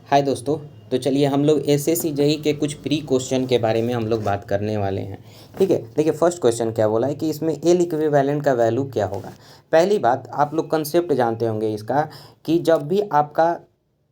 हाय दोस्तों। तो चलिए हम लोग एसएससी जेईई के कुछ प्री क्वेश्चन के बारे में हम लोग बात करने वाले हैं। ठीक है, देखिए फर्स्ट क्वेश्चन क्या बोला है कि इसमें एल इक्विवेलेंट का वैल्यू क्या होगा। पहली बात, आप लोग कंसेप्ट जानते होंगे इसका कि जब भी आपका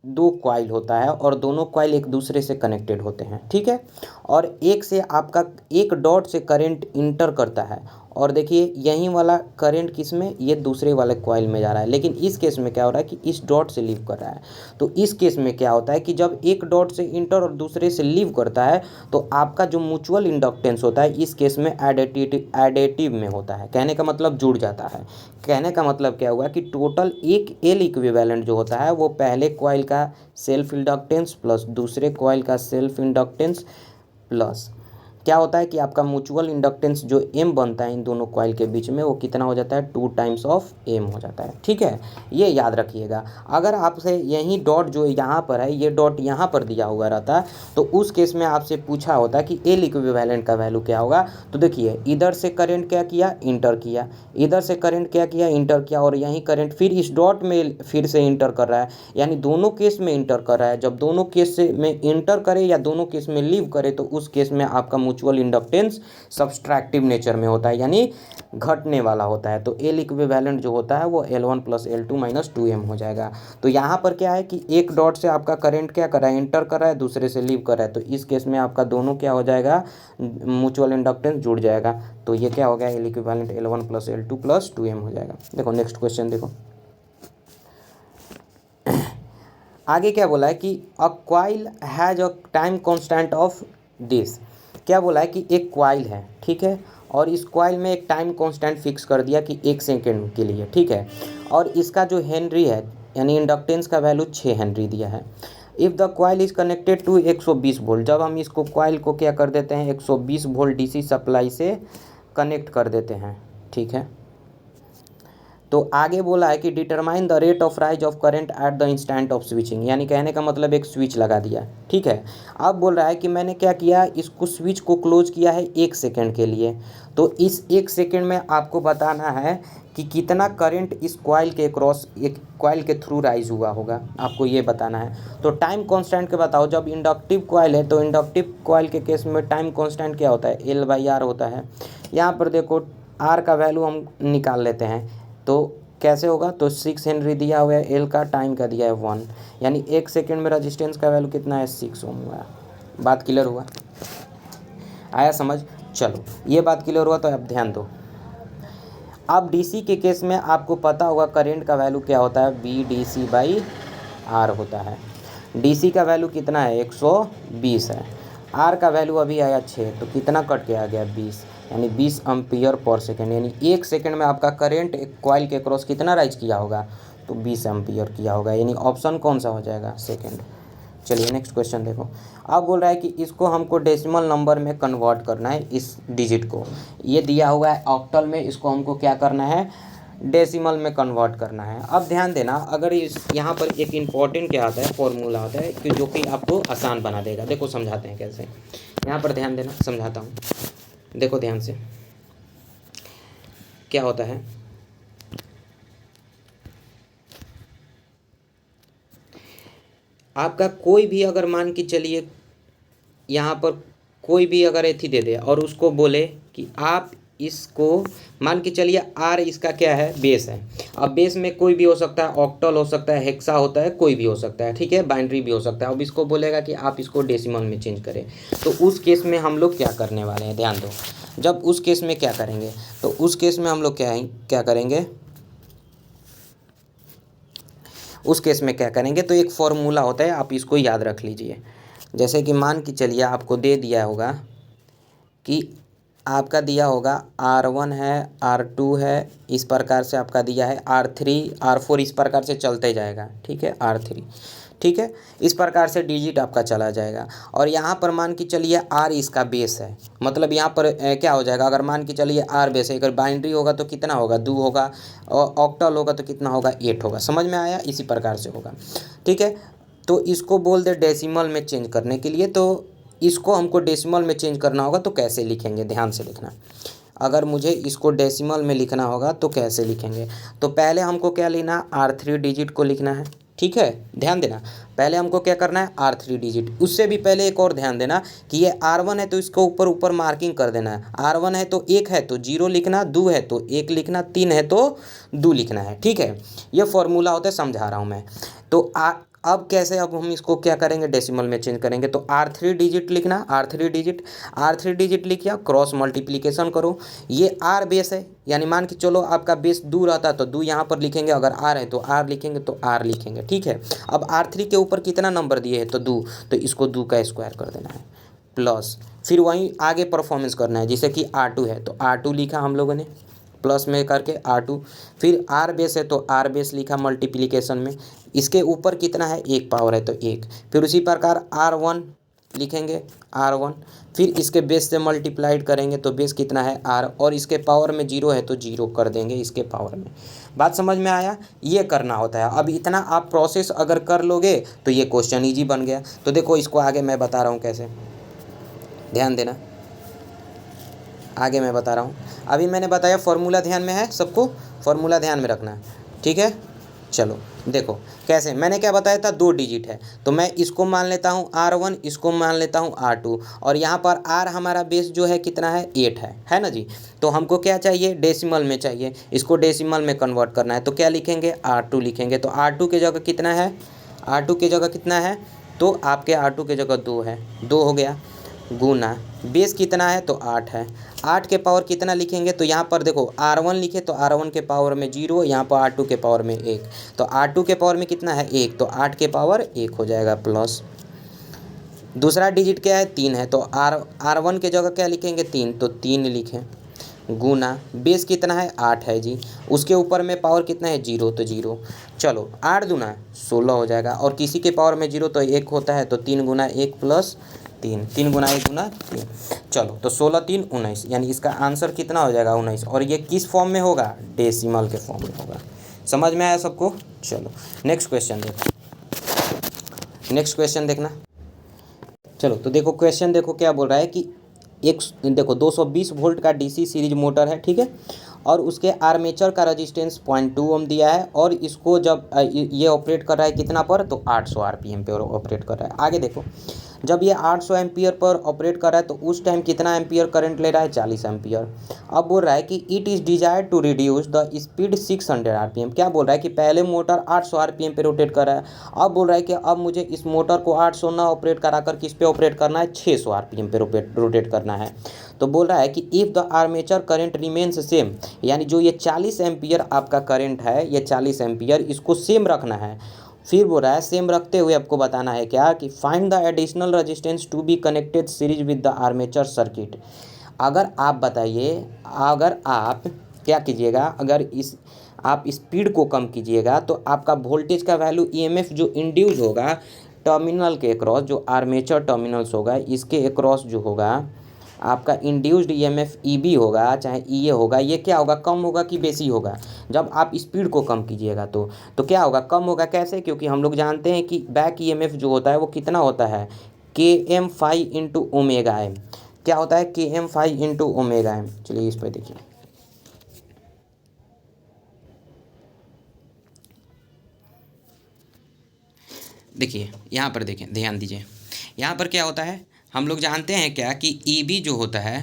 दो कॉइल होता है और दोनों कॉइल एक दूसरे से कनेक्टेड होते हैं, ठीक है, और एक से आपका एक डॉट से करंट इंटर करता है और देखिए यही वाला करंट किस में, ये दूसरे वाले कॉइल में जा रहा है, लेकिन इस केस में क्या हो रहा है कि इस डॉट से लीव कर रहा है। तो इस केस में क्या होता है कि जब एक डॉट से इंटर और दूसरे से लीव करता है तो आपका जो म्यूचुअल इंडक्टेंस होता है इस केस में एडेटिव में होता है। कहने का मतलब जुड़ जाता है। कहने का मतलब क्या हुआ कि टोटल एक एल इक्विवेलेंट जो होता है वो पहले कॉइल का सेल्फ इंडक्टेंस प्लस दूसरे कॉइल का सेल्फ इंडक्टेंस प्लस क्या होता है कि आपका म्यूचुअल इंडक्टेंस जो एम बनता है इन दोनों कॉइल के बीच में वो कितना हो जाता है, 2 टाइम्स ऑफ एम हो जाता है। ठीक है, ये याद रखिएगा। अगर आपसे यही डॉट जो यहाँ पर है ये डॉट यहाँ पर दिया हुआ रहता तो उस केस में आपसे पूछा होता कि एल इक्विवेलेंट का वैल्यू क्या होगा। तो देखिए इधर से करंट क्या किया, इंटर किया, इधर से करंट क्या किया, इंटर किया, और यहीं करंट फिर इस डॉट में फिर से इंटर कर रहा है, यानी दोनों केस में इंटर कर रहा है। जब दोनों केस से में इंटर करे या दोनों केस में लीव करे तो उस केस में आपका म्यूचुअल इंडक्टेंस सब्सट्रैक्टिव नेचर में होता है, यानी घटने वाला होता है। तो एल इक्विवेलेंट जो होता है वो L1 + L2 - 2m हो जाएगा। तो यहाँ पर क्या है कि एक डॉट से आपका करंट क्या कर रहा है, इंटर कर रहा है, दूसरे से लीव कर रहा है, तो इस केस में आपका दोनों क्या हो जाएगा, म्यूचुअल इंडक्टेंस जुड़ जाएगा। तो ये क्या हो गया, L equivalent L1 + L2 + 2m हो जाएगा। देखो नेक्स्ट क्वेश्चन देखो, आगे क्या बोला है कि a coil has a time constant of this. क्या बोला है कि एक क्वाइल है, ठीक है, और इस क्वाइल में एक टाइम कांस्टेंट फिक्स कर दिया कि 1 सेकेंड के लिए, ठीक है, और इसका जो हेनरी है यानी इंडक्टेंस का वैल्यू 6 हेनरी दिया है। If the coil is connected to 120 volt, जब हम इसको क्वाइल को क्या कर देते हैं 120 वोल्ट डीसी सप्लाई से कनेक्ट कर देते हैं, ठीक है। तो आगे बोला है कि determine the rate of rise of current at the instant of switching, यानी कहने का मतलब एक स्विच लगा दिया, ठीक है। अब बोल रहा है कि मैंने क्या किया, इसको स्विच को क्लोज किया है 1 सेकेंड के लिए। तो इस 1 सेकेंड में आपको बताना है कि कितना करंट इस कॉइल के क्रॉस एक कॉइल के थ्रू राइज हुआ होगा, आपको ये बताना है। तो टाइम कांस्टेंट के बताओ, जब इंडक्टिव कॉइल है तो इंडक्टिव कॉइल के केस में टाइम कांस्टेंट क्या होता है, L/R होता है। यहाँ पर देखो R का वैल्यू हम निकाल लेते हैं, तो कैसे होगा, तो 6 हेनरी दिया हुआ है, एल का टाइम का दिया है 1, यानी 1 सेकेंड में रजिस्टेंस का वैल्यू कितना है, 6 ओम हुआ। बात क्लियर हुआ, आया समझ। चलो ये बात क्लियर हुआ तो अब ध्यान दो। अब डीसी के केस में आपको पता होगा करंट का वैल्यू क्या होता है, VDC/R होता है। डीसी का वैल्यू कितना है, 120 है। आर का वैल्यू अभी आया 6, तो कितना कट के आ गया, 20, यानी 20 एम्पियर पर सेकेंड, यानी 1 सेकेंड में आपका करंट एक कॉइल के क्रॉस कितना राइज किया होगा, तो 20 एम्पियर किया होगा, यानी ऑप्शन कौन सा हो जाएगा, सेकेंड। चलिए नेक्स्ट क्वेश्चन देखो। अब बोल रहा है कि इसको हमको डेसिमल नंबर में कन्वर्ट करना है, इस डिजिट को, ये दिया हुआ है ऑक्टल में, इसको हमको क्या करना है, डेसिमल में कन्वर्ट करना है। अब ध्यान देना, अगर इस यहाँ पर एक इम्पॉर्टेंट क्या आता है, फॉर्मूला आता है कि जो कि आपको आसान बना देगा। देखो समझाते हैं कैसे, यहाँ पर ध्यान देना, समझाता हूँ, देखो ध्यान से। क्या होता है, आपका कोई भी अगर मान के चलिए यहाँ पर कोई भी अगर एथी दे दे और उसको बोले कि आप इसको मान के चलिए आर इसका क्या है, बेस है। अब बेस में कोई भी हो सकता है, ऑक्टल हो सकता है, हेक्सा होता है, कोई भी हो सकता है, ठीक है, बाइनरी भी हो सकता है। अब इसको बोलेगा कि आप इसको डेसिमल में चेंज करें, तो उस केस में हम लोग क्या करने वाले हैं, ध्यान दो। जब उस केस में क्या करेंगे, तो उस केस में हम लोग क्या करेंगे, उस केस में क्या करेंगे, तो एक फॉर्मूला होता है, आप इसको याद रख लीजिए। जैसे कि मान के चलिए आपको दे दिया होगा कि आपका दिया होगा R1 है, R2 है, इस प्रकार से आपका दिया है R3 R4, इस प्रकार से चलते जाएगा, ठीक है, R3, ठीक है, इस प्रकार से डिजिट आपका चला जाएगा। और यहाँ पर मान के चलिए R इसका बेस है, मतलब यहाँ पर क्या हो जाएगा, अगर मान के चलिए R बेस है, अगर बाइनरी होगा तो कितना होगा, 2 होगा, और ऑक्टल होगा तो कितना होगा, 8 होगा। समझ में आया, इसी प्रकार से होगा, ठीक है। तो इसको बोल दे डेसिमल में चेंज करने के लिए, तो इसको हमको डेसिमल में चेंज करना होगा, तो कैसे लिखेंगे, ध्यान से लिखना। अगर मुझे इसको डेसिमल में लिखना होगा तो कैसे लिखेंगे, तो पहले हमको क्या लेना, R3 डिजिट को लिखना है, ठीक है, ध्यान देना। पहले हमको क्या करना है, R3 डिजिट। उससे भी पहले एक और ध्यान देना कि ये R1 है तो इसको ऊपर ऊपर मार्किंग कर देना है। R1 है तो 1 है तो 0 लिखना, 2 है तो 1 लिखना, 3 है तो 2 लिखना है, ठीक है। ये फॉर्मूला होता है, समझा रहा हूँ मैं। तो अब कैसे, अब हम इसको क्या करेंगे, डेसिमल में चेंज करेंगे। तो R3 डिजिट लिखना, R3 डिजिट लिखिए, क्रॉस मल्टीप्लिकेशन करो। ये R बेस है, यानी मान के चलो आपका बेस 2 रहता तो 2 यहाँ पर लिखेंगे, अगर R है तो R लिखेंगे, तो R लिखेंगे, ठीक है। अब R3 के ऊपर कितना नंबर दिए है तो 2, तो इसको 2 का स्क्वायर कर देना है, प्लस फिर वहीं आगे परफॉर्मेंस करना है। जैसे कि R2 है तो R2 लिखा हम लोगों ने, प्लस में करके R2, फिर R बेस है तो R बेस लिखा मल्टीप्लिकेशन में। इसके ऊपर कितना है, 1 पावर है तो 1, फिर उसी प्रकार R1 लिखेंगे, R1, फिर इसके बेस से मल्टीप्लाइड करेंगे तो बेस कितना है R, और इसके पावर में 0 है तो 0 कर देंगे इसके पावर में। बात समझ में आया, ये करना होता है। अब इतना आप प्रोसेस अगर कर लोगे तो ये क्वेश्चन ईजी बन गया। तो देखो इसको आगे मैं बता रहा हूँ कैसे, ध्यान देना, आगे मैं बता रहा हूँ। अभी मैंने बताया फॉर्मूला ध्यान में है सबको, फॉर्मूला ध्यान में रखना है, ठीक है। चलो देखो कैसे, मैंने क्या बताया था, 2 डिजिट है तो मैं इसको मान लेता हूँ R1, इसको मान लेता हूँ R2, और यहाँ पर R हमारा बेस जो है कितना है, 8 है ना जी। तो हमको क्या चाहिए, डेसिमल में चाहिए, इसको डेसिमल में कन्वर्ट करना है। तो क्या लिखेंगे, R2 लिखेंगे। तो R2 की जगह कितना है, R2 की जगह कितना है, तो आपके R2 की जगह 2 है, 2 हो गया, गुना बेस कितना है तो 8 है, 8 के पावर कितना लिखेंगे, तो यहाँ पर देखो R1 लिखे तो R1 के पावर में 0, यहाँ पर R2 के पावर में 1, तो R2 के पावर में कितना है 1, तो 8 के पावर 1 हो जाएगा, प्लस दूसरा डिजिट क्या है 3 है, तो R1 के जगह क्या लिखेंगे 3, तो 3 लिखें, गुना बेस कितना है 8 है जी, उसके ऊपर में पावर कितना है 0, तो 0, चलो 8 दूना 16 हो जाएगा, और किसी के पावर में 0 तो 1 होता है, तो 3 गुना 1 प्लस 3, 3 गुना 1 गुना 3, चलो तो 16 3 19, यानी इसका आंसर कितना हो जाएगा 19। और ये किस फॉर्म में होगा, डेसिमल के फॉर्म में होगा। समझ में आया सबको। चलो नेक्स्ट क्वेश्चन देखो, नेक्स्ट क्वेश्चन देखना। चलो तो देखो क्वेश्चन, देखो क्या बोल रहा है कि एक देखो 220 वोल्ट का डीसी सीरीज मोटर है, ठीक है, और उसके आर्मेचर का रेजिस्टेंस 0.2 ओम दिया है, और इसको जब ये ऑपरेट कर रहा है कितना पर, तो 800 आरपीएम पे ऑपरेट कर रहा है। आगे देखो, जब ये 800 एम्पियर पर ऑपरेट कर रहा है तो उस टाइम कितना एम्पियर करंट ले रहा है, 40 एम्पियर। अब बोल रहा है कि it is desire to reduce the speed 600 RPM. क्या बोल रहा है कि पहले मोटर 800 आरपीएम पे रोटेट कर रहा है, अब बोल रहा है कि अब मुझे इस मोटर को 800 ना ऑपरेट कराकर किस पे ऑपरेट करना है, 600 आरपीएम पे रोटेट करना है। तो बोल रहा है कि if the armature current remains same, यानी जो ये 40 एम्पियर आपका करंट है, ये 40 एम्पियर इसको सेम रखना है। फिर बोल रहा है सेम रखते हुए आपको बताना है क्या, कि find the additional resistance to be connected series with the armature circuit. अगर आप बताइए, अगर आप क्या कीजिएगा, अगर इस आप स्पीड को कम कीजिएगा तो आपका वोल्टेज का वैल्यू ईएमएफ जो इंड्यूस होगा टर्मिनल के अक्रॉस, जो आर्मेचर टर्मिनल्स होगा इसके अक्रॉस जो होगा आपका इंड्यूस्ड ईएमएफ ईबी होगा चाहे ईए होगा, ये क्या होगा, कम होगा कि बेसी होगा। जब आप स्पीड को कम कीजिएगा तो क्या होगा, कम होगा। कैसे, क्योंकि हम लोग जानते हैं कि बैक ईएमएफ जो होता है वो कितना होता है, KM5 इंटू ओमेगा एम। क्या होता है, KM5 इंटू ओमेगा एम। चलिए इस पर देखिए, देखिए यहाँ पर देखें, ध्यान दीजिए, यहाँ पर क्या होता है, हम लोग जानते हैं क्या कि ईबी जो होता है,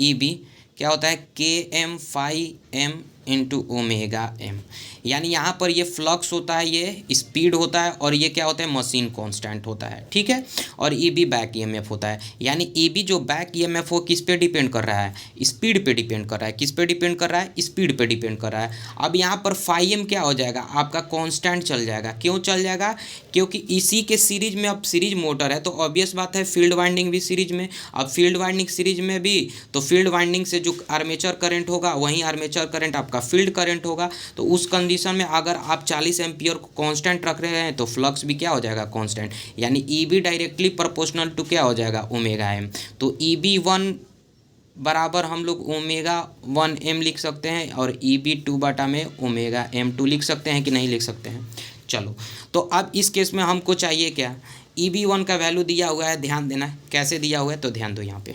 ईबी क्या होता है, KM5M इंटू ओमेगा एम। यानी यहाँ पर ये फ्लक्स होता है, ये स्पीड होता है, और ये क्या होता है, मशीन कांस्टेंट होता है, ठीक है। और ईबी बैक ईएमएफ होता है। यानी ईबी जो बैक ईएमएफ हो किस पे डिपेंड कर रहा है, स्पीड पे डिपेंड कर रहा है। किस पे डिपेंड कर रहा है, स्पीड पे डिपेंड कर रहा है। अब यहाँ पर फाइव क्या हो जाएगा, आपका कांस्टेंट चल जाएगा। क्यों चल जाएगा, क्योंकि इसी के सीरीज में, अब सीरीज मोटर है तो ऑब्वियस बात है फील्ड वाइंडिंग भी सीरीज में। अब फील्ड वाइंडिंग सीरीज में भी, तो फील्ड वाइंडिंग से जो आर्मेचर करंट होगा वहीं आर्मेचर करंट आपका फील्ड करंट होगा। तो उस कंडीशन में अगर आप 40 एम्पियर को कांस्टेंट रख रहे हैं तो फ्लक्स भी क्या हो जाएगा, कांस्टेंट। यानी ईबी डायरेक्टली प्रोपोर्शनल टू क्या हो जाएगा, ओमेगा एम। तो EB1 बराबर हम लोग ओमेगा 1 m लिख सकते हैं, और EB2 बटा में ओमेगा M2 लिख सकते हैं कि नहीं लिख सकते हैं। चलो तो अब इस केस में हमको चाहिए क्या, EB1 का वैल्यू दिया हुआ है, ध्यान देना कैसे दिया हुआ है, तो ध्यान दो यहाँ पे।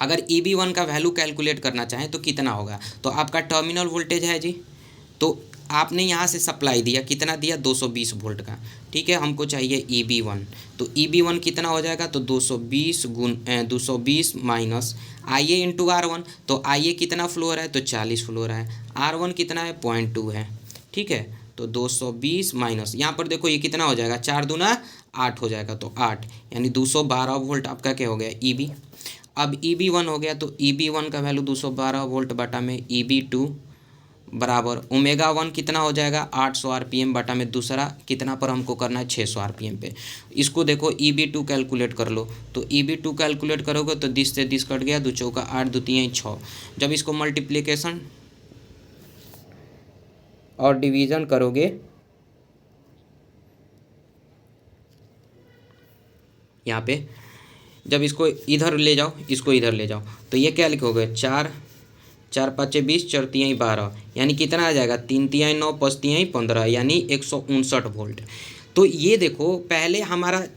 अगर EB1 का वैल्यू कैलकुलेट करना चाहें तो कितना होगा, तो आपका टर्मिनल वोल्टेज है जी, तो आपने यहाँ से सप्लाई दिया, कितना दिया 220 वोल्ट का, ठीक है। हमको चाहिए EB1, तो EB1 कितना हो जाएगा, तो 220 माइनस IA इंटू R1, तो IA कितना फ्लो हो रहा है, तो 40 फ्लो हो रहा है, R1 कितना है 0.2 है, ठीक है। तो 220 माइनस यहाँ पर देखो ये कितना हो जाएगा, 4 दूना 8 हो जाएगा, तो 8 यानी 212 वोल्ट आपका क्या हो गया EB। अब EB1 हो गया, तो EB1 का वैल्यू 212 वोल्ट बटा में EB2 बराबर ओमेगा 1 कितना हो जाएगा 800 RPM बटा में दूसरा कितना पर हमको करना है 600 RPM पे। इसको देखो EB2 कैलकुलेट कर लो, तो EB2 कैलकुलेट करोगे तो 10 से 10 कट गया, 2 चौका 8, 2 तियां 6। जब इसको मल्टीप्लिकेशन और डिवीज़न करोगे यहाँ पे, जब इसको इधर ले जाओ, इसको इधर ले जाओ, तो ये क्या लिखोगे 4 4 5 20 4 तिहाई 12, यानी कितना आ जाएगा 3 तिहाई 9 5 तिहाई 15, यानी 159 वोल्ट। तो ये देखो पहले हमारा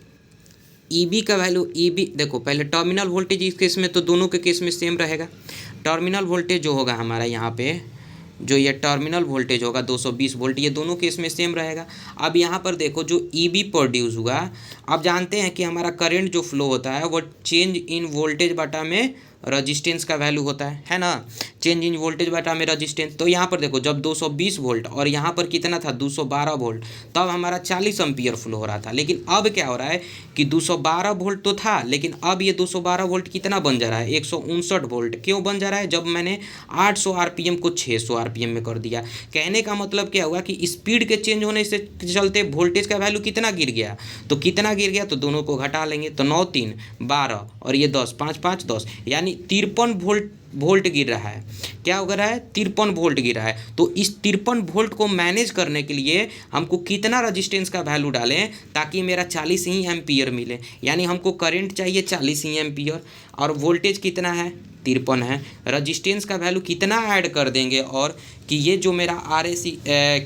EB का वैल्यू, EB देखो पहले टर्मिनल वोल्टेज इस केस में तो दोनों के केस में सेम रहेगा। टर्मिनल वोल्टेज जो होगा हमारा यहाँ पे, जो ये टर्मिनल वोल्टेज होगा 220 वोल्ट, ये दोनों केस में सेम रहेगा। अब यहाँ पर देखो जो EB प्रोड्यूस हुआ, आप जानते हैं कि हमारा करंट जो फ्लो होता है वो चेंज इन वोल्टेज बटा में रजिस्टेंस का वैल्यू होता है ना, चेंज इन वोल्टेज बटा में रजिस्टेंस। तो यहाँ पर देखो जब 220 वोल्ट और यहाँ पर कितना था 212 वोल्ट, तब हमारा 40 एम्पियर फ्लो हो रहा था। लेकिन अब क्या हो रहा है कि 212 वोल्ट तो था, लेकिन अब ये 212 वोल्ट कितना बन जा रहा है 159 वोल्ट। क्यों बन जा रहा है, जब मैंने 800 RPM को 600 RPM में कर दिया। कहने का मतलब क्या हुआ कि स्पीड के चेंज होने से चलते वोल्टेज का वैल्यू कितना गिर गया, तो कितना गिर गया, तो दोनों को घटा लेंगे, तो 9 3 12 और ये 10 5 5 10, यानी 53 वोल्ट गिर रहा है। क्या हो रहा है 53 वोल्ट गिर रहा है। तो इस 53 वोल्ट को मैनेज करने के लिए हमको कितना रजिस्टेंस का वैल्यू डालें ताकि मेरा 40 ही एम्पियर मिले, यानी हमको करंट चाहिए 40 ही एम्पियर और वोल्टेज कितना है 53 है। रजिस्टेंस का वैल्यू कितना ऐड कर देंगे और कि ये जो मेरा RAC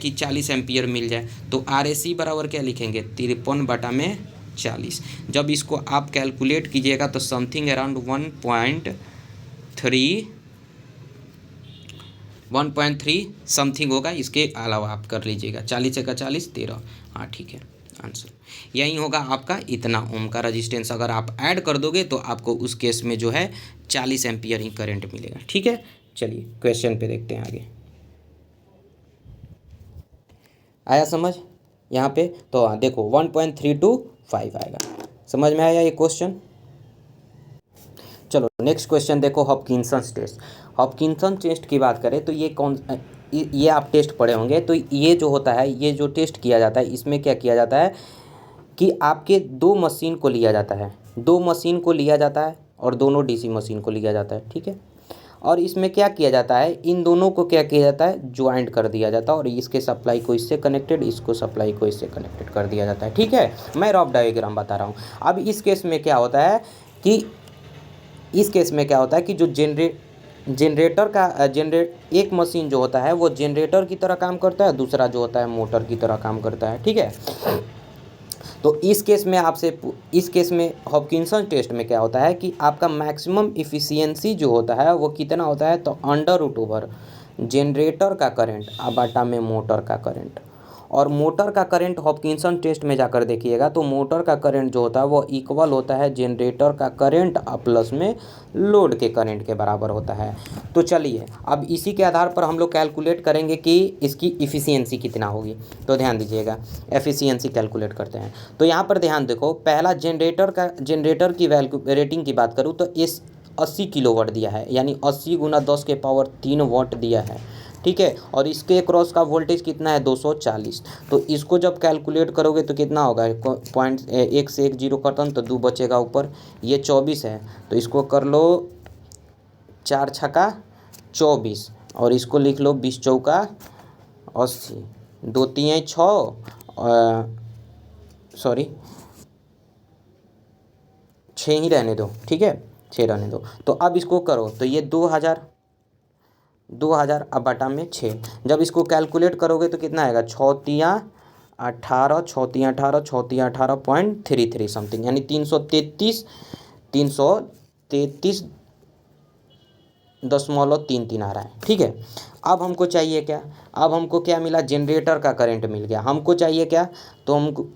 की 40 एम्पियर मिल जाए, तो RAC बराबर क्या लिखेंगे 53 बटा में 40। जब इसको आप कैलकुलेट कीजिएगा तो समथिंग अराउंड 1.3 समथिंग होगा। इसके अलावा आप कर लीजिएगा, 40 का 40 13, हाँ ठीक है आंसर यही होगा आपका। इतना ओम का रजिस्टेंस अगर आप ऐड कर दोगे तो आपको उस केस में जो है 40 एम्पियर ही करंट मिलेगा, ठीक है। चलिए क्वेश्चन पे देखते हैं आगे। आया समझ यहाँ पे, तो हाँ देखो 1.325 आएगा। समझ में आया ये क्वेश्चन। चलो नेक्स्ट क्वेश्चन देखो, हॉपकिंसन टेस्ट। हॉपकिंसन टेस्ट की बात करें तो ये आप टेस्ट पढ़े होंगे। तो ये जो होता है, ये जो टेस्ट किया जाता है, इसमें क्या किया जाता है कि आपके दो मशीन को लिया जाता है, दो मशीन को लिया जाता है और दोनों DC मशीन को लिया जाता है, ठीक है। और इसमें क्या किया जाता है, इन दोनों को क्या किया जाता है ज्वाइंट कर दिया जाता है और इसके सप्लाई को इससे कनेक्टेड, इसको सप्लाई को इससे कनेक्टेड कर दिया जाता है, ठीक है। मैं रफ डायग्राम बता रहा हूँ। अब इस केस में क्या होता है कि जो एक मशीन जो होता है वो जनरेटर की तरह काम करता है, दूसरा जो होता है मोटर की तरह काम करता है, ठीक है। तो इस केस में हॉपकिंसन टेस्ट में क्या होता है कि आपका मैक्सिमम इफ़िशियंसी जो होता है वो कितना होता है, तो √ओवर जनरेटर का करंट बटा में मोटर का करंट। और मोटर का करंट हॉपकिंसन टेस्ट में जाकर देखिएगा तो मोटर का करंट जो होता है वो इक्वल होता है जनरेटर का करंट प्लस में लोड के करंट के बराबर होता है। तो चलिए अब इसी के आधार पर हम लोग कैलकुलेट करेंगे कि इसकी इफ़िशियंसी कितना होगी। तो ध्यान दीजिएगा, एफिशिएंसी कैलकुलेट करते हैं। तो यहाँ पर ध्यान देखो, पहला जनरेटर की वैल्यू रेटिंग की बात करूँ तो इस 80 किलोवाट दिया है, यानी 80 गुना 10 के पावर 3 वाट दिया है, ठीक है। और इसके क्रॉस का वोल्टेज कितना है 240। तो इसको जब कैलकुलेट करोगे तो कितना होगा, 1 से 1 जीरो करता हूँ तो 2 बचेगा ऊपर, ये 24 है। तो इसको कर लो 4 छक्का 24 और इसको लिख लो 20 चौका 80, 2 तिहाई 6 सॉरी 6 ही रहने दो, ठीक है 6 रहने दो। तो अब इसको करो तो ये 2000 अब बटा में 6, जब इसको कैलकुलेट करोगे तो कितना आएगा 6 तियां 18 6 तियां 18 6 तियां 18.33 समथिंग, यानी 333 33.33 आ रहा है, ठीक है। अब हमको चाहिए क्या, अब हमको क्या मिला, जनरेटर का करंट मिल गया। हमको चाहिए क्या, तो हमको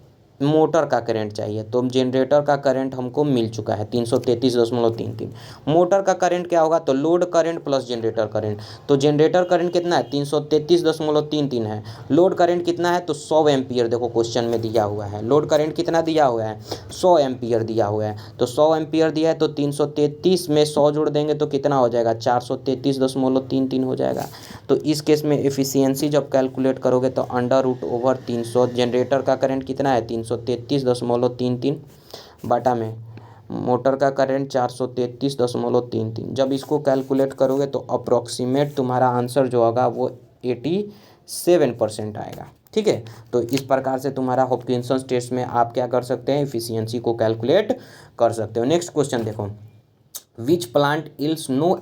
मोटर का करंट चाहिए, तो जनरेटर का करंट हमको मिल चुका है 333.33। मोटर का करंट क्या होगा, तो load current plus generator current. तो जनरेटर करंट कितना है, 333.33 है। लोड करंट कितना है, तो 100 एम्पियर, देखो क्वेश्चन में दिया हुआ है। लोड करंट कितना दिया हुआ है, 100 एम्पियर दिया हुआ है। तो 100 एम्पियर दिया है, तो 333 में 100 जोड़ देंगे तो कितना हो जाएगा, 433.33 हो जाएगा। तो इस केस में एफिशिएंसी जब कैलकुलेट करोगे तो √300, जनरेटर का करंट कितना है 333.33 बटा में मोटर का करंट 433.33। जब इसको कैलकुलेट करोगे तो अप्रॉक्सीमेट तुम्हारा आंसर जो होगा वो 87% आएगा, ठीक है। तो इस प्रकार से तुम्हारा हॉपकिंसन टेस्ट में आप क्या कर सकते हैं, एफिशिएंसी को कैलकुलेट कर सकते हो। नेक्स्ट क्वेश्चन देखो, which plant ills know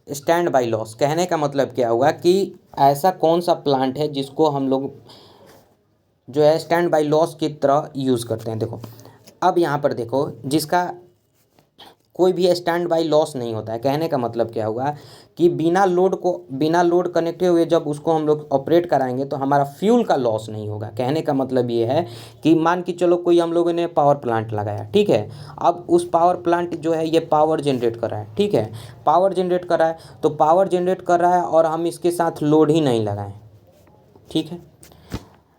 stand by loss. कहने का मतलब क्या हुआ कि ऐसा कौन सा प्लांट है जिसको हम लोग जो है स्टैंड बाई लॉस की तरह यूज़ करते हैं। देखो अब यहाँ पर देखो, जिसका कोई भी स्टैंड बाई लॉस नहीं होता है। कहने का मतलब क्या हुआ कि बिना लोड कनेक्टे हुए जब उसको हम लोग ऑपरेट कराएंगे तो हमारा फ्यूल का लॉस नहीं होगा। कहने का मतलब ये है कि मान के चलो कोई हम लोगों ने पावर प्लांट लगाया, ठीक है। अब उस पावर प्लांट जो है ये पावर जनरेट कर रहा है, ठीक है। पावर जनरेट कर रहा है, तो पावर जनरेट कर रहा है और हम इसके साथ लोड ही नहीं लगाएं, ठीक है,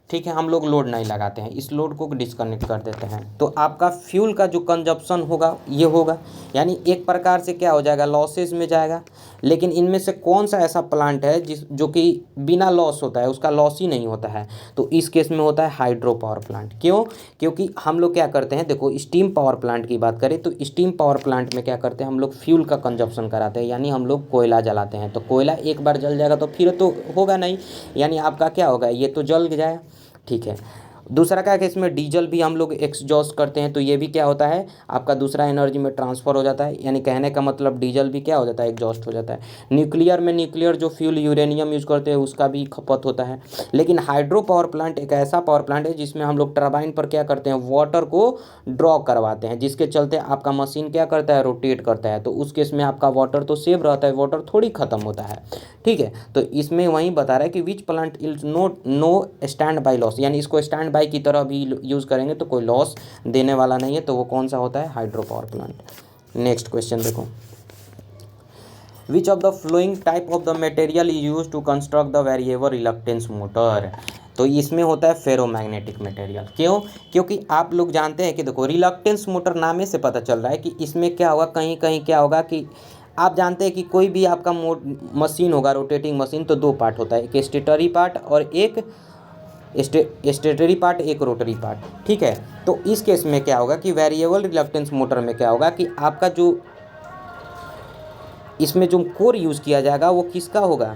ठीक है। हम लोग लोड नहीं लगाते हैं, इस लोड को डिस्कनेक्ट कर देते हैं, तो आपका फ्यूल का जो कंजप्शन होगा ये होगा, यानी एक प्रकार से क्या हो जाएगा, लॉसेस में जाएगा। लेकिन इनमें से कौन सा ऐसा प्लांट है जो कि बिना लॉस होता है, उसका लॉस ही नहीं होता है, तो इस केस में होता है हाइड्रो पावर प्लांट। क्यों, क्योंकि हम लोग क्या करते हैं, देखो स्टीम पावर प्लांट की बात करें तो स्टीम पावर प्लांट में क्या करते हैं, हम लोग फ्यूल का कंजप्शन कराते हैं, यानी हम लोग कोयला जलाते हैं। तो कोयला एक बार जल जाएगा तो फिर तो होगा नहीं, यानी आपका क्या होगा, ये तो जल जाए, ठीक है। दूसरा क्या है कि इसमें डीजल भी हम लोग एग्जॉस्ट करते हैं, तो ये भी क्या होता है, आपका दूसरा एनर्जी में ट्रांसफ़र हो जाता है, यानी कहने का मतलब डीजल भी क्या हो जाता है, एग्जॉस्ट हो जाता है। न्यूक्लियर जो फ्यूल यूरेनियम यूज़ करते हैं उसका भी खपत होता है। लेकिन हाइड्रो पावर प्लांट एक ऐसा पावर प्लांट है जिसमें हम लोग टरबाइन पर क्या करते हैं, वाटर को ड्रॉ करवाते हैं, जिसके चलते आपका मशीन क्या करता है, रोटेट करता है। तो उस केस में आपका वाटर तो सेव रहता है, वाटर थोड़ी ख़त्म होता है, ठीक है। तो इसमें वहीं बता रहा है कि which plant is know stand by loss, यानी इसको स्टैंड बाई की तरह भी यूज़ करेंगे तो कोई लॉस देने वाला नहीं है, तो वो कौन सा होता है, hydro power plant. Next question देखो, which of the flowing type of the material is use to construct the variable reluctance motor. तो इसमें होता है फेरोमैग्नेटिक मटेरियल। क्यों, क्योंकि आप लोग जानते हैं कि देखो रिलक्टेंस मोटर नामे से पता चल रहा है कि इसमें क्या होगा, कहीं कहीं क्या होगा कि आप जानते हैं कि कोई भी आपका मशीन होगा, रोटेटिंग मशीन, तो दो पार्ट होता है, एक स्टेटरी पार्ट और एक स्टेटरी पार्ट, एक रोटरी पार्ट, ठीक है। तो इस केस में क्या होगा कि वेरिएबल रिलक्टेंस मोटर में क्या होगा कि आपका जो इसमें जो कोर यूज़ किया जाएगा वो किसका होगा,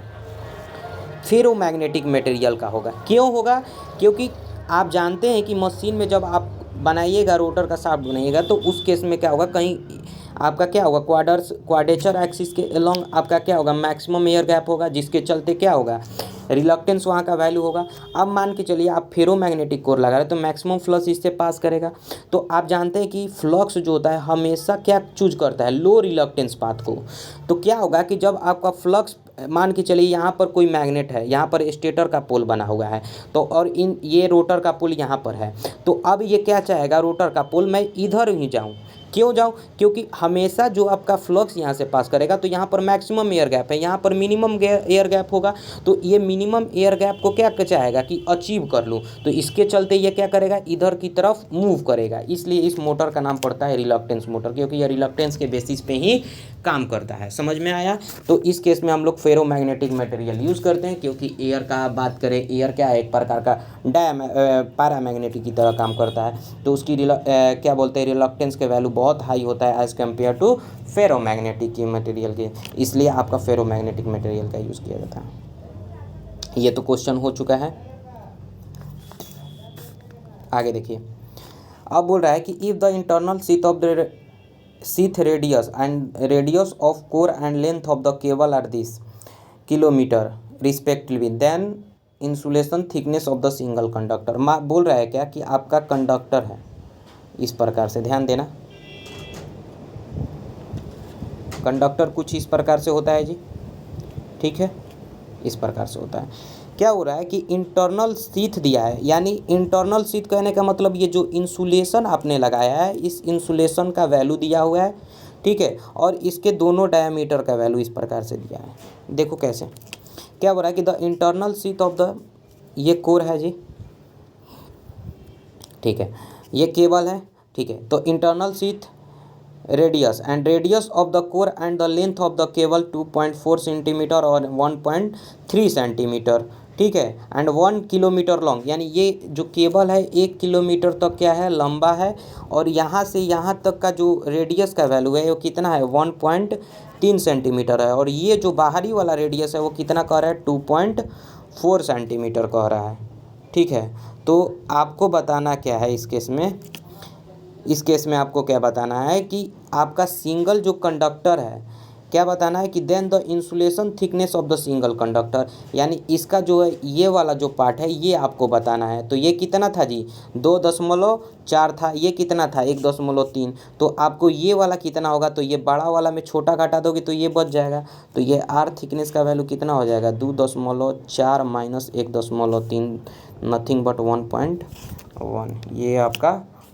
फेरोमैग्नेटिक मटेरियल का होगा। क्यों होगा, क्योंकि आप जानते हैं कि मशीन में जब आप बनाइएगा, रोटर का शाफ्ट बनाइएगा, तो उस केस में क्या होगा, कहीं आपका क्या होगा, क्वाड्रेचर एक्सिस के अलोंग आपका क्या होगा, मैक्सिमम एयर गैप होगा, जिसके चलते क्या होगा, रिलक्टेंस वहाँ का वैल्यू होगा। अब मान के चलिए आप फेरोमैग्नेटिक कोर लगा रहे हैं तो मैक्सिमम फ्लक्स इससे पास करेगा। तो आप जानते हैं कि फ्लक्स जो होता है हमेशा क्या चूज करता है, लो रिलक्टेंस पाथ को। तो क्या होगा कि जब आपका फ्लक्स, मान के चलिए यहाँ पर कोई मैग्नेट है, यहाँ पर स्टेटर का पोल बना हुआ है, तो और ये रोटर का पोल यहाँ पर है, तो अब ये क्या चाहेगा, रोटर का पोल मैं इधर ही जाऊँ। क्यों जाऊँ, क्योंकि हमेशा जो आपका फ्लक्स यहाँ से पास करेगा तो यहाँ पर मैक्सिमम एयर गैप है, यहाँ पर मिनिमम एयर गैप होगा, तो ये मिनिमम एयर गैप को क्या चाहेगा कि अचीव कर लूँ, तो इसके चलते ये क्या करेगा, इधर की तरफ मूव करेगा। इसलिए इस मोटर का नाम पड़ता है रिलक्टेंस मोटर, क्योंकि ये रिलक्टेंस के बेसिस पे ही काम करता है। समझ में आया। तो इस केस में हम लोग फेरोमैग्नेटिक मटेरियल यूज़ करते हैं, क्योंकि एयर का बात करें, एयर क्या है, एक प्रकार का पैरामैग्नेटिक की तरह काम करता है, तो उसकी क्या बोलते हैं, रिलक्टेंस के वैल्यू बहुत हाई होता है एज़ कम्पेयर टू फेरोमैग्नेटिक की मटेरियल के, इसलिए आपका फेरोमैग्नेटिक मटेरियल का यूज़ किया जाता है। ये तो क्वेश्चन हो चुका है। आगे देखिए, अब बोल रहा है कि if the internal sheath radius of core and length of the cable are this kilometer respectively, then insulation thickness of the single conductor। बोल रहा है क्या कि आपका कंडक्टर है, इस प्रकार से ध्यान देना, कंडक्टर कुछ इस प्रकार से होता है जी, ठीक है, इस प्रकार से होता है। क्या हो रहा है कि इंटरनल शीथ दिया है, यानी इंटरनल शीथ कहने का मतलब ये जो इंसुलेशन आपने लगाया है, इस इंसुलेशन का वैल्यू दिया हुआ है, ठीक है, और इसके दोनों डायमीटर का वैल्यू इस प्रकार से दिया है। देखो कैसे, क्या हो रहा है कि the internal sheath of the, ये कोर है जी, ठीक है, ये केबल है, ठीक है, तो internal sheath radius and radius of the core and the length of the cable 2.4 centimetre और 1.3 सेंटीमीटर, ठीक है, एंड 1 किलोमीटर लॉन्ग, यानी ये जो केबल है 1 किलोमीटर तक क्या है, लंबा है, और यहाँ से यहाँ तक का जो रेडियस का वैल्यू है वो कितना है, 1.3 सेंटीमीटर है, और ये जो बाहरी वाला रेडियस है वो कितना कह रहा है, 2.4 सेंटीमीटर कह रहा है, ठीक है। तो आपको बताना क्या है इस केस में, इस केस में आपको क्या बताना है कि आपका सिंगल जो कंडक्टर है, क्या बताना है कि then the insulation thickness of the single conductor, यानी इसका जो है ये वाला जो पार्ट है ये आपको बताना है। तो ये कितना था जी, 2.4 था, ये कितना था, 1.3, तो आपको ये वाला कितना होगा, तो ये बड़ा वाला में छोटा घटा दोगे तो ये बच जाएगा, तो ये आर थिकनेस का वैल्यू कितना हो जाएगा, 2.4 माइनस 1.3, नथिंग बट 1.1, ये आपका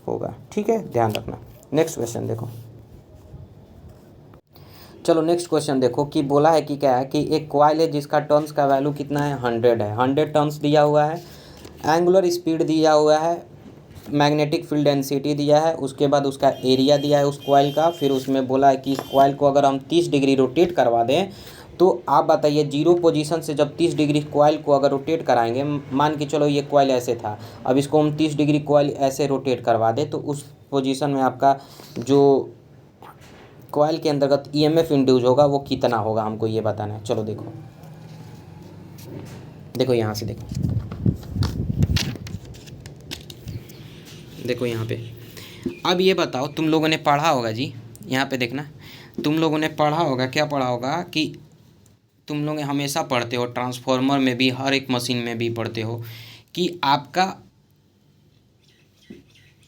होगा, ठीक है, ध्यान रखना। नेक्स्ट क्वेश्चन देखो, चलो नेक्स्ट क्वेश्चन देखो कि बोला है कि क्या है कि एक कॉइल है जिसका टर्न्स का वैल्यू कितना है, 100 है, 100 टर्न्स दिया हुआ है, एंगुलर स्पीड दिया हुआ है, मैग्नेटिक फील्ड डेंसिटी दिया है, उसके बाद उसका एरिया दिया है उस कॉइल का, फिर उसमें बोला है कि इस कॉइल को अगर हम 30 डिग्री रोटेट करवा दें तो आप बताइए जीरो पोजीशन से जब 30 डिग्री कॉइल को अगर रोटेट कराएंगे, मान के चलो ये कॉइल ऐसे था, अब इसको हम 30 डिग्री कॉइल ऐसे रोटेट करवा दें तो उस पोजीशन में आपका जो कॉइल के अंतर्गत ईएमएफ इंड्यूस होगा वो कितना होगा, हमको ये बताना है। चलो देखो, देखो यहाँ से देखो, देखो यहाँ पे, अब ये बताओ, तुम लोगों ने पढ़ा होगा जी, यहाँ पे देखना, तुम लोगों ने पढ़ा होगा, क्या पढ़ा होगा कि तुम लोग हमेशा पढ़ते हो, ट्रांसफार्मर में भी, हर एक मशीन में भी पढ़ते हो कि आपका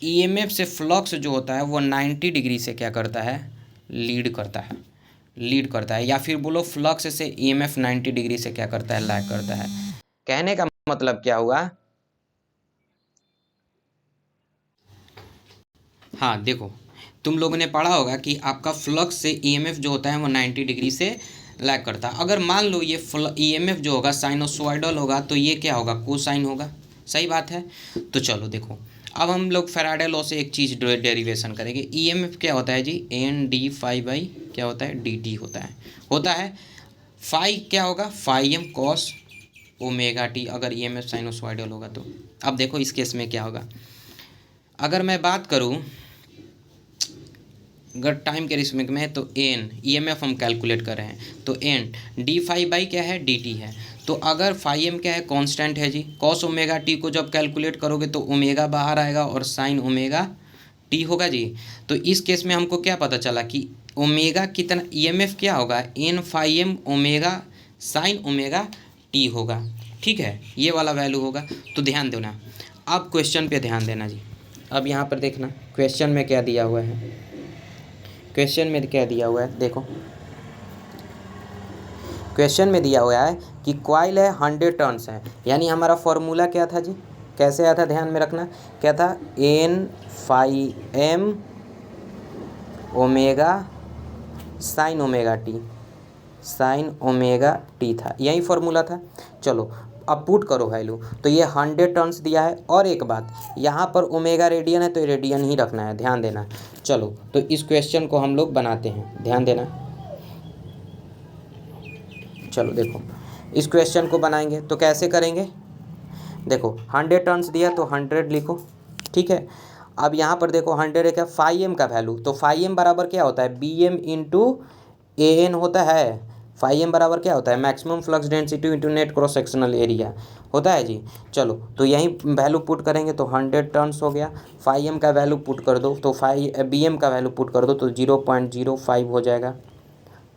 ईएमएफ से फ्लक्स जो होता है वो 90 डिग्री से क्या करता है, लीड करता है, लीड करता है, या फिर बोलो फ्लक्स से ईएमएफ 90 डिग्री से क्या करता है, लैग करता है। कहने का मतलब क्या हुआ, हाँ देखो, तुम लोगों ने पढ़ा होगा कि आपका फ्लक्स से ईएमएफ जो होता है वो 90 डिग्री से लैग करता है। अगर मान लो ये ईएमएफ जो होगा साइनोसॉइडल होगा तो ये क्या होगा, कोसाइन होगा, सही बात है। तो चलो देखो, अब हम लोग फैराडे लॉ से एक चीज़ डेरिवेशन करेंगे। ईएमएफ क्या होता है जी, एन डी फाई बाई क्या होता है, डी टी होता है। फाई क्या होगा, phi M cos omega T, अगर ईएमएफ साइनोसॉइडल होगा तो। अब देखो इस केस में क्या होगा, अगर मैं बात करूँ अगर टाइम के रिस्पेक्ट में, तो एन ईएमएफ हम कैलकुलेट कर रहे हैं, तो एन डी फाई बाई क्या है, डी टी है। तो अगर फाई एम क्या है, कांस्टेंट है जी, कॉस ओमेगा टी को जब कैलकुलेट करोगे तो ओमेगा बाहर आएगा और साइन ओमेगा टी होगा जी। तो इस केस में हमको क्या पता चला कि ओमेगा कितना, ईएमएफ क्या होगा, N phi M omega sine omega T होगा, ठीक है, ये वाला वैल्यू होगा। तो ध्यान देना, अब क्वेश्चन पे ध्यान देना जी। अब यहाँ पर देखना क्वेश्चन में क्या दिया हुआ है, क्वेश्चन में क्या दिया हुआ है, देखो क्वेश्चन में दिया हुआ है कि कॉइल है 100 टर्न्स है, यानी हमारा फॉर्मूला क्या था जी, कैसे आया था, ध्यान में रखना, क्या था, N phi M omega sine omega T, sine omega T था, यही फॉर्मूला था। चलो अब पुट करो वैल्यू, तो ये 100 टर्न्स दिया है, और एक बात यहाँ पर ओमेगा रेडियन है तो रेडियन ही रखना है, ध्यान देना। चलो तो इस क्वेश्चन को हम लोग बनाते हैं, ध्यान देना। चलो देखो इस क्वेश्चन को बनाएंगे तो कैसे करेंगे, देखो 100 टर्न्स दिया तो 100 लिखो, ठीक है। अब यहाँ पर देखो 100 है क्या, फाई एम का वैल्यू, तो फाई एम बराबर क्या होता है, B M into A N होता है। फाई एम बराबर क्या होता है, maximum flux density into net cross sectional area होता है जी। चलो तो यही वैल्यू पुट करेंगे तो 100 टर्न्स हो गया, फाई एम का वैल्यू पुट कर दो तो बी एम का वैल्यू पुट कर दो तो 0.05 हो जाएगा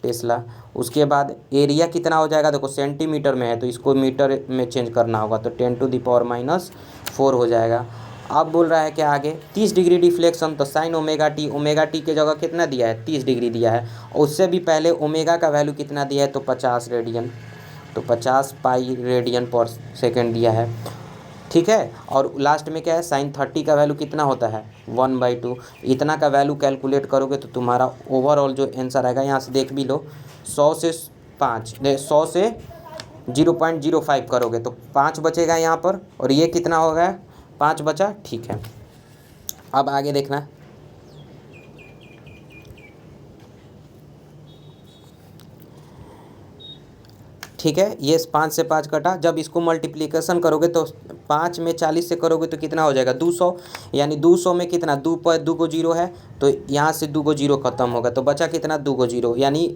टेस्ला। उसके बाद एरिया कितना हो जाएगा, देखो सेंटीमीटर में है तो इसको मीटर में चेंज करना होगा, तो 10⁻⁻⁴ हो जाएगा। अब बोल रहा है क्या आगे 30 डिग्री डिफ्लेक्शन, तो साइन ओमेगा टी के जगह कितना दिया है 30 डिग्री दिया है, और उससे भी पहले ओमेगा का वैल्यू कितना दिया है तो 50 रेडियन, तो 50 पाई रेडियन पर सेकेंड दिया है। ठीक है, और लास्ट में क्या है साइन 30 का वैल्यू कितना होता है 1/2। इतना का वैल्यू कैलकुलेट करोगे तो तुम्हारा ओवरऑल जो आंसर आएगा, यहाँ से देख भी लो, 100 से 100 से 0.05 करोगे तो 5 बचेगा यहाँ पर, और ये कितना हो गया 5 बचा। ठीक है, अब आगे देखना। ठीक है, ये 5 से 5 कटा, जब इसको मल्टीप्लिकेशन करोगे तो 5 में 40 से करोगे तो कितना हो जाएगा 200, यानी 200 में कितना 2 पर 2 को जीरो है, तो यहाँ से 2 को जीरो खत्म होगा, तो बचा कितना 2 को जीरो, यानी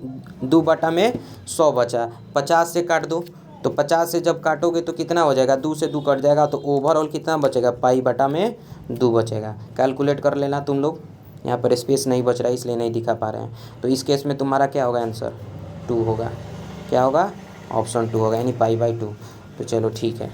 2/100 बचा। 50 से काट दो, तो 50 से जब काटोगे तो कितना हो जाएगा 2 से 2 कट जाएगा, तो ओवरऑल कितना बचेगा पाई/2 बचेगा। कैलकुलेट कर लेना तुम लोग, यहाँ पर स्पेस नहीं बच रहा है इसलिए नहीं दिखा पा रहे हैं। तो इस केस में तुम्हारा क्या होगा आंसर 2 होगा, क्या होगा ऑप्शन 2 होगा, यानी पाई/2। तो चलो ठीक है।